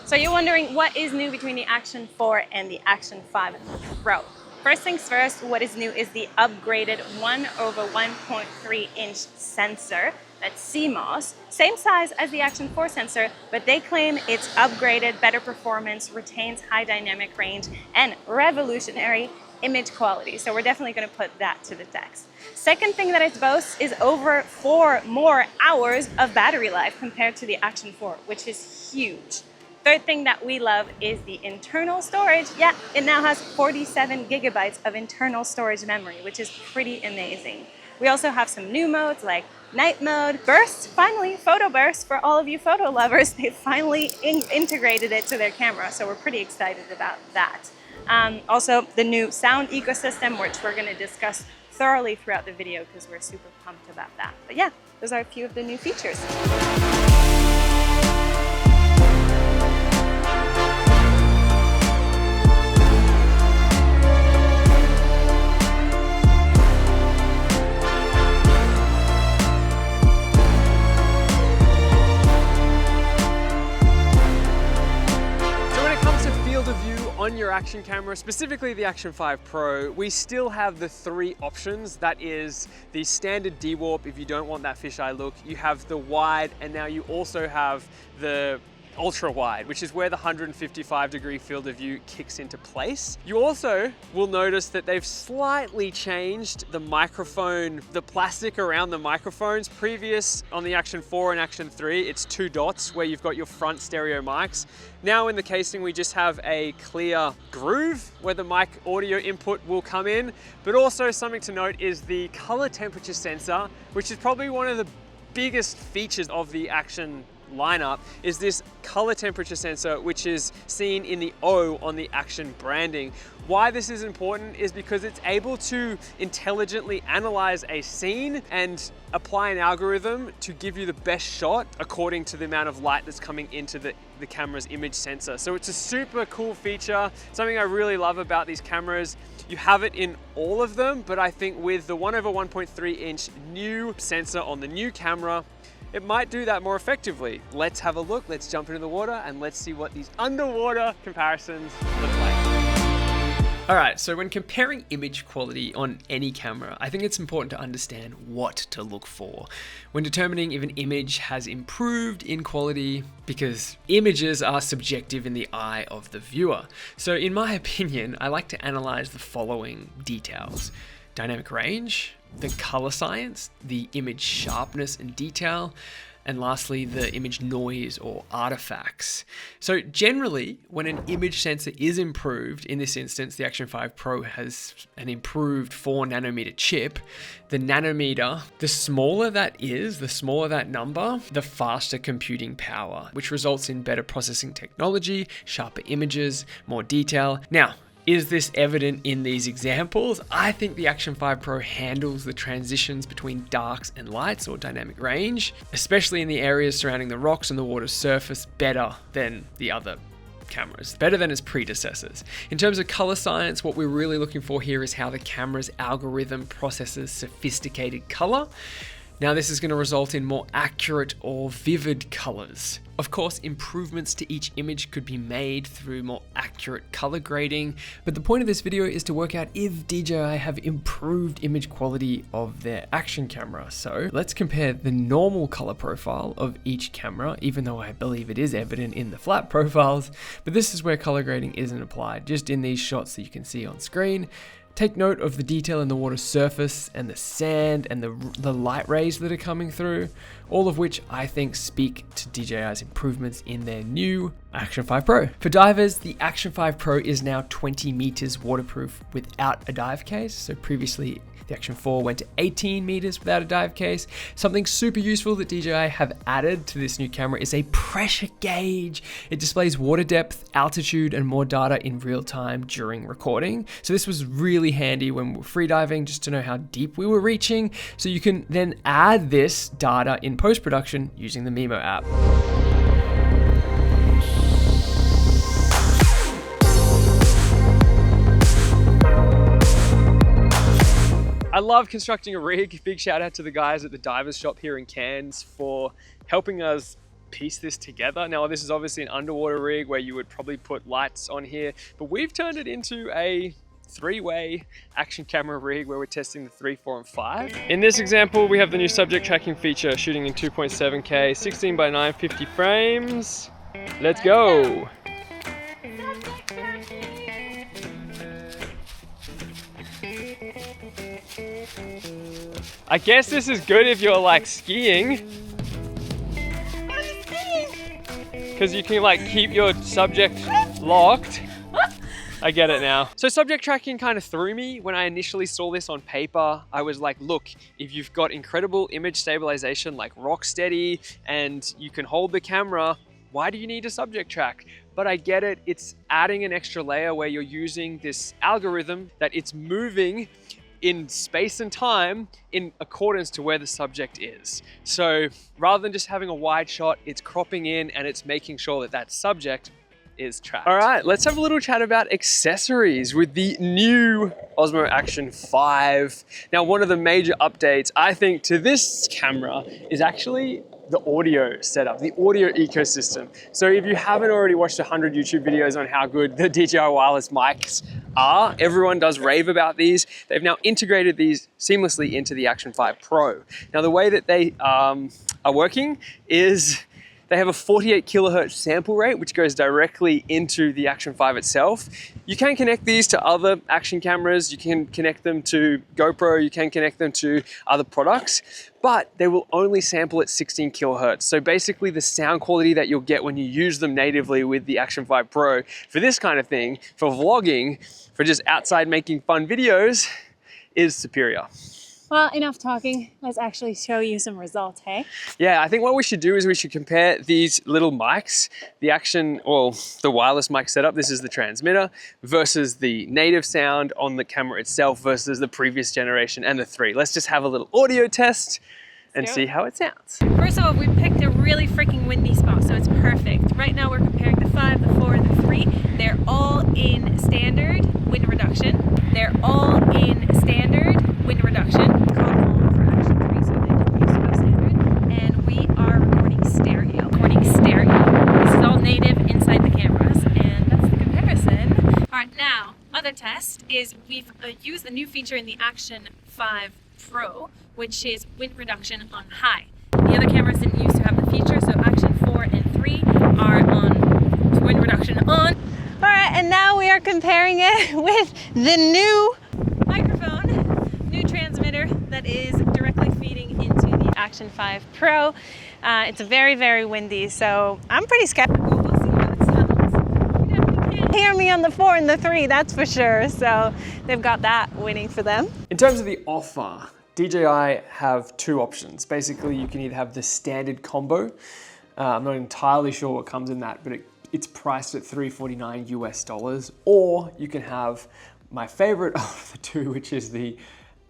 So you're wondering what is new between the Action 4 and the Action 5 Pro. First things first, what is new is the upgraded 1/1.3 inch sensor. That's CMOS, same size as the Action 4 sensor, but they claim it's upgraded, better performance, retains high dynamic range, and revolutionary image quality. So we're definitely going to put that to the test. Second thing that it boasts is over 4 more hours of battery life compared to the Action 4, which is huge. Third thing that we love is the internal storage. Yeah, it now has 47 gigabytes of internal storage memory, which is pretty amazing. We also have some new modes like night mode, burst, finally photo burst for all of you photo lovers. They finally integrated it to their camera, so we're pretty excited about that. Also the new sound ecosystem, which we're going to discuss thoroughly throughout the video because we're super pumped about that. But yeah, those are a few of the new features. On your Action camera, specifically the Action 5 Pro, we still have the 3 options. That is the standard D-warp if you don't want that fisheye look. You have the wide, and now you also have the ultra wide, which is where the 155-degree field of view kicks into place. You also will notice that they've slightly changed the microphone, the plastic around the microphones. Previous on the Action 4 and Action 3, it's 2 dots where you've got your front stereo mics. Now in the casing, we just have a clear groove where the mic audio input will come in. But also something to note is the color temperature sensor, which is probably one of the biggest features of the Action lineup, is this color temperature sensor, which is seen in the O on the Action branding. Why this is important is because it's able to intelligently analyze a scene and apply an algorithm to give you the best shot according to the amount of light that's coming into the camera's image sensor. So it's a super cool feature, something I really love about these cameras. You have it in all of them, but I think with the 1/1.3 inch new sensor on the new camera, it might do that more effectively. Let's have a look, let's jump into the water, and let's see what these underwater comparisons look like. All right, so when comparing image quality on any camera, I think it's important to understand what to look for when determining if an image has improved in quality, because images are subjective in the eye of the viewer. So in my opinion, I like to analyze the following details: dynamic range, the color science, the image sharpness and detail, and lastly, the image noise or artifacts. So generally, when an image sensor is improved, in this instance, the Action 5 Pro has an improved 4 nanometer chip. The nanometer, the smaller that is, the smaller that number, the faster computing power, which results in better processing technology, sharper images, more detail. Now, is this evident in these examples? I think the Action 5 Pro handles the transitions between darks and lights or dynamic range, especially in the areas surrounding the rocks and the water's surface, better than the other cameras, better than its predecessors. In terms of color science, what we're really looking for here is how the camera's algorithm processes sophisticated color. Now this is going to result in more accurate or vivid colors. Of course, improvements to each image could be made through more accurate color grading, but the point of this video is to work out if DJI have improved image quality of their Action camera. So let's compare the normal color profile of each camera, even though I believe it is evident in the flat profiles, but this is where color grading isn't applied, just in these shots that you can see on screen. Take note of the detail in the water's surface and the sand and the light rays that are coming through, all of which I think speak to DJI's improvements in their new Action 5 Pro. For divers, the Action 5 Pro is now 20 meters waterproof without a dive case. So previously, the Action 4 went to 18 meters without a dive case. Something super useful that DJI have added to this new camera is a pressure gauge. It displays water depth, altitude, and more data in real time during recording. So this was really handy when we were freediving, just to know how deep we were reaching. So you can then add this data in post-production using the Mimo app. I love constructing a rig. Big shout out to the guys at the divers shop here in Cairns for helping us piece this together. Now, this is obviously an underwater rig where you would probably put lights on here, but we've turned it into a three-way action camera rig where we're testing the 3, 4, and 5. In this example, we have the new subject tracking feature, shooting in 2.7K, 16 by 9, 50 frames. Let's go. I guess this is good if you're like skiing. Because you can like keep your subject locked. I get it now. So subject tracking kind of threw me when I initially saw this on paper. I was like, look, if you've got incredible image stabilization like RockSteady and you can hold the camera, why do you need a subject track? But I get it, it's adding an extra layer where you're using this algorithm that it's moving in space and time in accordance to where the subject is. So rather than just having a wide shot, it's cropping in and it's making sure that that subject is tracked. All right, let's have a little chat about accessories with the new Osmo Action 5. Now, one of the major updates, I think, to this camera is actually the audio setup, the audio ecosystem. So if you haven't already watched 100 YouTube videos on how good the DJI wireless mics are, everyone does rave about these. They've now integrated these seamlessly into the Action 5 Pro. Now, the way that they are working is they have a 48 kilohertz sample rate, which goes directly into the Action 5 itself. You can connect these to other action cameras. You can connect them to GoPro. You can connect them to other products, but they will only sample at 16 kilohertz. So basically the sound quality that you'll get when you use them natively with the Action 5 Pro for this kind of thing, for vlogging, for just outside making fun videos, is superior. Well, enough talking. Let's actually show you some results, hey? Yeah, I think what we should do is we should compare these little mics, the Action, well, the wireless mic setup, this is the transmitter, versus the native sound on the camera itself versus the previous generation and the 3. Let's just have a little audio test and see how it sounds. First of all, we picked a really freaking windy spot, so it's perfect. Right now we're comparing the 5, the 4, and the 3. They're all in standard wind reduction. They're all in standard wind reduction. For Action 3, so they don't use standard. And we are recording stereo. This is all native inside the cameras, and that's the comparison. All right, now, other test is we've used the new feature in the Action 5 Pro, which is wind reduction on high. The other cameras didn't used to have the feature, so Action 4 and 3 are on wind reduction on. All right, and now we are comparing it with the new microphone, new transmitter that is directly feeding into the Action 5 Pro. It's very, very windy, so I'm pretty skeptical. We'll see how it sounds. You definitely can't hear me on the 4 and the 3, that's for sure. So they've got that winning for them. In terms of the offer, DJI have two options. Basically, you can either have the standard combo. I'm not entirely sure what comes in that, but it's priced at $349 US, or you can have my favorite of the two, which is the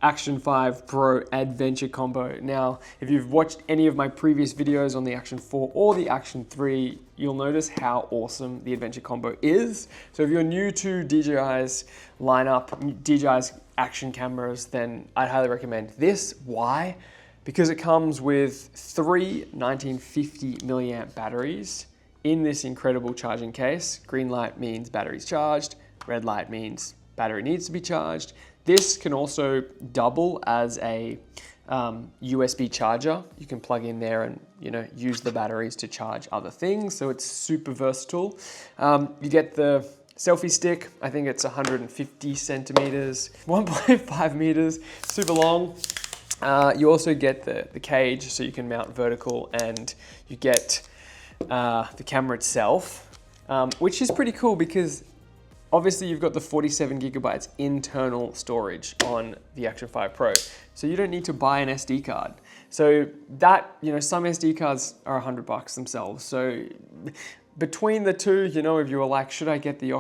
Action 5 Pro Adventure Combo. Now, if you've watched any of my previous videos on the Action 4 or the Action 3, you'll notice how awesome the Adventure Combo is. So if you're new to DJI's lineup, DJI's action cameras, then I'd highly recommend this. Why? Because it comes with 3 1950 milliamp batteries in this incredible charging case. Green light means battery's charged, red light means battery needs to be charged. This can also double as a USB charger. You can plug in there and use the batteries to charge other things, so it's super versatile. You get the selfie stick. I think it's 150 centimeters, 1.5 meters, super long. You also get the cage, so you can mount vertical, and you get the camera itself, which is pretty cool because obviously you've got the 47 gigabytes internal storage on the Action 5 Pro. So you don't need to buy an SD card. So that, some SD cards are $100 themselves. So between the two, if you were like, should I get the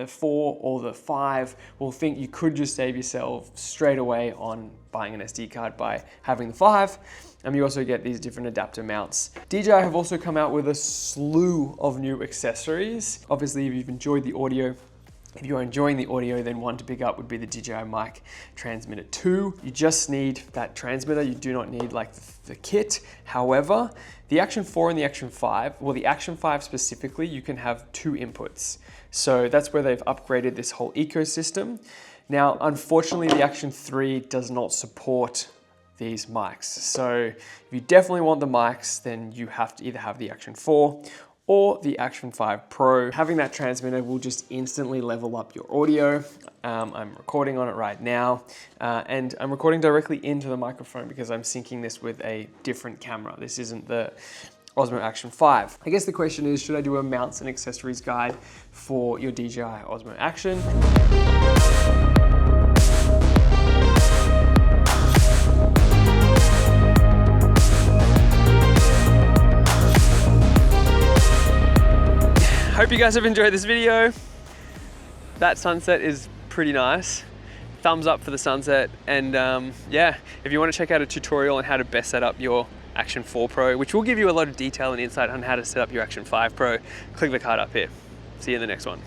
4 or the 5? Well, think you could just save yourself straight away on buying an SD card by having the 5. And you also get these different adapter mounts. DJI have also come out with a slew of new accessories. Obviously, if you've enjoyed the audio, If you're enjoying the audio, then one to pick up would be the DJI Mic Transmitter 2. You just need that transmitter. You do not need like the kit. However, the Action 4 and the Action 5, well, the Action 5 specifically, you can have 2 inputs. So that's where they've upgraded this whole ecosystem. Now, unfortunately, the Action 3 does not support these mics. So if you definitely want the mics, then you have to either have the Action 4 or the Action 5 Pro. Having that transmitter will just instantly level up your audio. I'm recording on it right now, and I'm recording directly into the microphone because I'm syncing this with a different camera. This isn't the Osmo Action 5. I guess the question is, should I do a mounts and accessories guide for your DJI Osmo Action? Hope you guys have enjoyed this video. That sunset is pretty nice. Thumbs up for the sunset. And yeah, if you want to check out a tutorial on how to best set up your Action 4 Pro, which will give you a lot of detail and insight on how to set up your Action 5 Pro, click the card up here. See you in the next one.